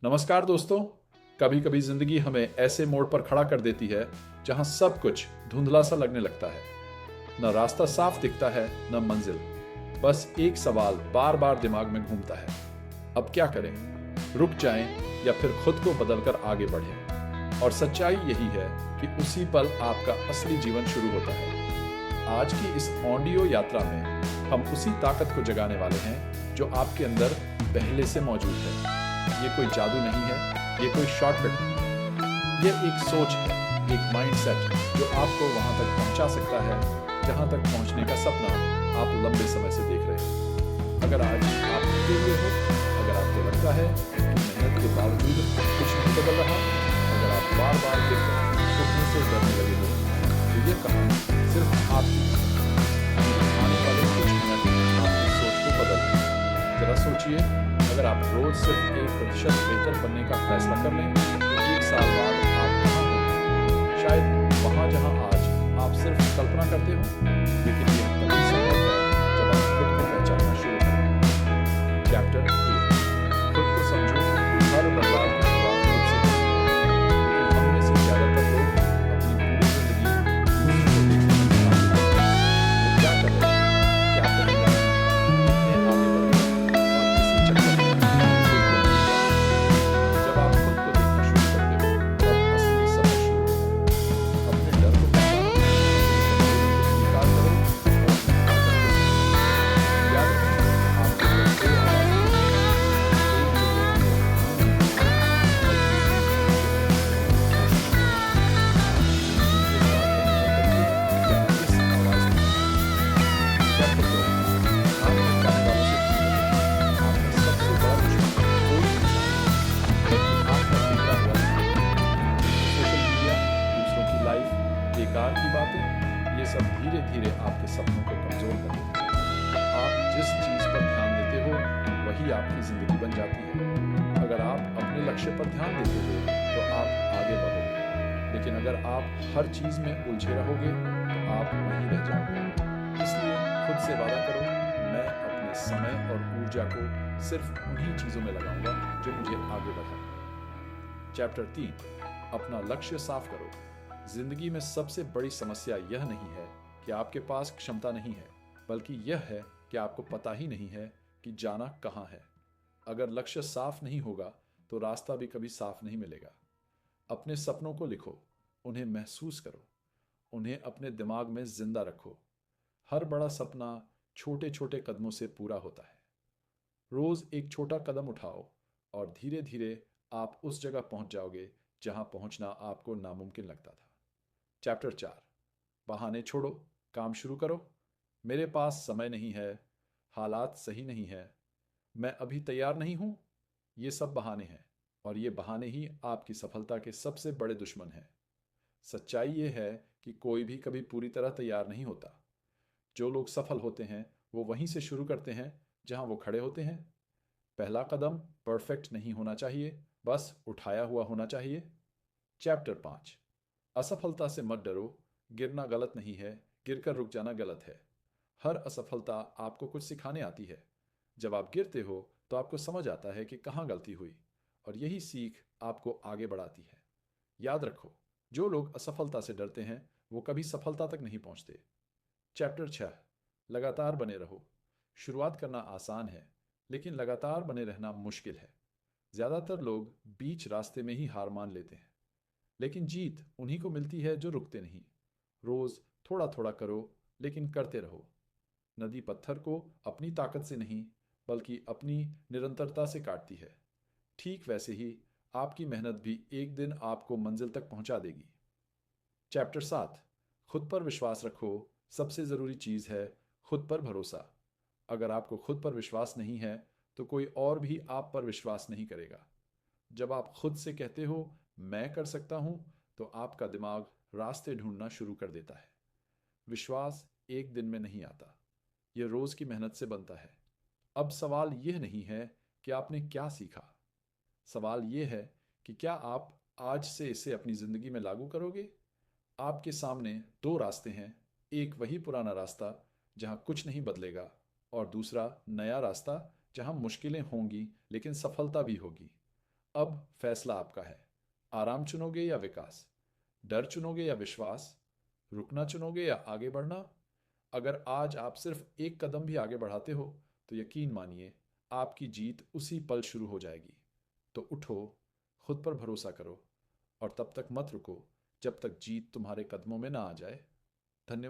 नमस्कार दोस्तों। कभी कभी जिंदगी हमें ऐसे मोड़ पर खड़ा कर देती है जहां सब कुछ धुंधला सा लगने लगता है। न रास्ता साफ दिखता है, न मंजिल। बस एक सवाल बार बार दिमाग में घूमता है, अब क्या करें? रुक जाएं या फिर खुद को बदलकर आगे बढ़ें? और सच्चाई यही है कि उसी पल आपका असली जीवन शुरू होता है। आज की इस ऑडियो यात्रा में हम उसी ताकत को जगाने वाले हैं जो आपके अंदर पहले से मौजूद है। ये कोई जादू नहीं है, ये कोई शॉर्टकट नहीं है। ये एक सोच है, एक माइंडसेट जो आपको वहां तक पहुंचा सकता है जहां तक पहुंचने का सपना आप लंबे समय से देख रहे हैं। अगर आज आप रुके हुए हो, अगर आपको लगता है कि मेहनत के बावजूद कुछ नहीं बदल रहा, अगर आप बार बार गिरकर उठने से डरने लगे हो, तो ये कहानी सिर्फ आपकी आने वाले कुछ मिनट आपकी सोच को बदल दें। जरा सोचिए, अगर आप रोज सिर्फ 1% बेहतर बनने का फैसला कर लें तो एक साल बाद आप कहाँ होंगे? शायद वहाँ जहाँ आज आप सिर्फ कल्पना करते हो। लेकिन ये तभी संभव है जब आप खुद को पहचानना शुरू करें। चैप्टर 8, खुद को समझो। हर बदलाव की शुरुआत खुद से होती है, लेकिन हम में से ज्यादातर लोग अपनी पूरी जिंदगी दूसरों को देखने में बिताते हैं। वो क्या कर रहे हैं, क्या पहन रहे हैं, कितने आगे बढ़ गए, और इसी चक्कर में कोई गुम नहीं जाता। जब आप खुद को देखना शुरू करते हो तब असली सफर शुरू होता है। अपने डर को पहचानो, अपनी कमजोरी को स्वीकार करो और अपनी ताकत को समझो। याद रखें, आपके अंदर कोई आवाज नहीं है, एक जो कहती है "तू नहीं है", और दूसरी जो कहती है "नहीं"। एक बात पर निर्भर करिए, क्या इस आवाज को चैप्टर 2, हाथ भटकाने वालों से दूर रहें। आपका सबसे बड़ा दुश्मन कोई इंसान नहीं, बल्कि आपका बिगड़ा हुआ दिमाग। सोशल मीडिया, दूसरों की लाइफ, बेकार की बातें, ये सब धीरे धीरे आपके सपनों को कमजोर कर देते हैं। आप जिस चीज पर ध्यान देते हो वही आपकी जिंदगी बन जाती है। अगर आप अपने लक्ष्य पर ध्यान देते हो तो आप आगे बढ़ोगे, लेकिन अगर आप हर चीज में उलझे रहोगे तो आप वहीं रह जाओगे। इसलिए खुद से वादा करो, मैं अपने समय और ऊर्जा को सिर्फ उन्हीं चीजों में लगाऊंगा जो मुझे आगे बढ़ाए। चैप्टर 3, अपना लक्ष्य साफ करो। जिंदगी में सबसे बड़ी समस्या यह नहीं है कि आपके पास क्षमता नहीं है, बल्कि यह है कि आपको पता ही नहीं है कि जाना कहाँ है। अगर लक्ष्य साफ नहीं होगा तो रास्ता भी कभी साफ नहीं मिलेगा। अपने सपनों को लिखो, उन्हें महसूस करो, उन्हें अपने दिमाग में जिंदा रखो। हर बड़ा सपना छोटे छोटे कदमों से पूरा होता है। रोज एक छोटा कदम उठाओ और धीरे धीरे आप उस जगह पहुंच जाओगे जहां पहुंचना आपको नामुमकिन लगता था। चैप्टर 4, बहाने छोड़ो, काम शुरू करो। मेरे पास समय नहीं है, हालात सही नहीं है, मैं अभी तैयार नहीं हूं, ये सब बहाने हैं, और ये बहाने ही आपकी सफलता के सबसे बड़े दुश्मन हैं। सच्चाई ये है कि कोई भी कभी पूरी तरह तैयार नहीं होता। जो लोग सफल होते हैं वो वहीं से शुरू करते हैं जहां वो खड़े होते हैं। पहला कदम परफेक्ट नहीं होना चाहिए, बस उठाया हुआ होना चाहिए। चैप्टर 5, असफलता से मत डरो। गिरना गलत नहीं है, गिरकर रुक जाना गलत है। हर असफलता आपको कुछ सिखाने आती है। जब आप गिरते हो तो आपको समझ आता है कि कहाँ गलती हुई, और यही सीख आपको आगे बढ़ाती है। याद रखो, जो लोग असफलता से डरते हैं वो कभी सफलता तक नहीं पहुंचते। चैप्टर 6, लगातार बने रहो। शुरुआत करना आसान है, लेकिन लगातार बने रहना मुश्किल है। ज़्यादातर लोग बीच रास्ते में ही हार मान लेते हैं, लेकिन जीत उन्हीं को मिलती है जो रुकते नहीं। रोज थोड़ा थोड़ा करो, लेकिन करते रहो। नदी पत्थर को अपनी ताकत से नहीं, बल्कि अपनी निरंतरता से काटती है। ठीक वैसे ही आपकी मेहनत भी एक दिन आपको मंजिल तक पहुंचा देगी। चैप्टर 7, खुद पर विश्वास रखो। सबसे ज़रूरी चीज़ है खुद पर भरोसा। अगर आपको खुद पर विश्वास नहीं है तो कोई और भी आप पर विश्वास नहीं करेगा। जब आप खुद से कहते हो मैं कर सकता हूं, तो आपका दिमाग रास्ते ढूंढना शुरू कर देता है। विश्वास एक दिन में नहीं आता, यह रोज की मेहनत से बनता है। अब सवाल यह नहीं है कि आपने क्या सीखा, सवाल यह है कि क्या आप आज से इसे अपनी जिंदगी में लागू करोगे। आपके सामने दो रास्ते हैं, एक वही पुराना रास्ता जहां कुछ नहीं बदलेगा, और दूसरा नया रास्ता जहां मुश्किलें होंगी लेकिन सफलता भी होगी। अब फैसला आपका है। आराम चुनोगे या विकास? डर चुनोगे या विश्वास? रुकना चुनोगे या आगे बढ़ना? अगर आज आप सिर्फ एक कदम भी आगे बढ़ाते हो तो यकीन मानिए आपकी जीत उसी पल शुरू हो जाएगी। तो उठो, खुद पर भरोसा करो और तब तक मत रुको जब तक जीत तुम्हारे कदमों में ना आ जाए। धन्यवाद।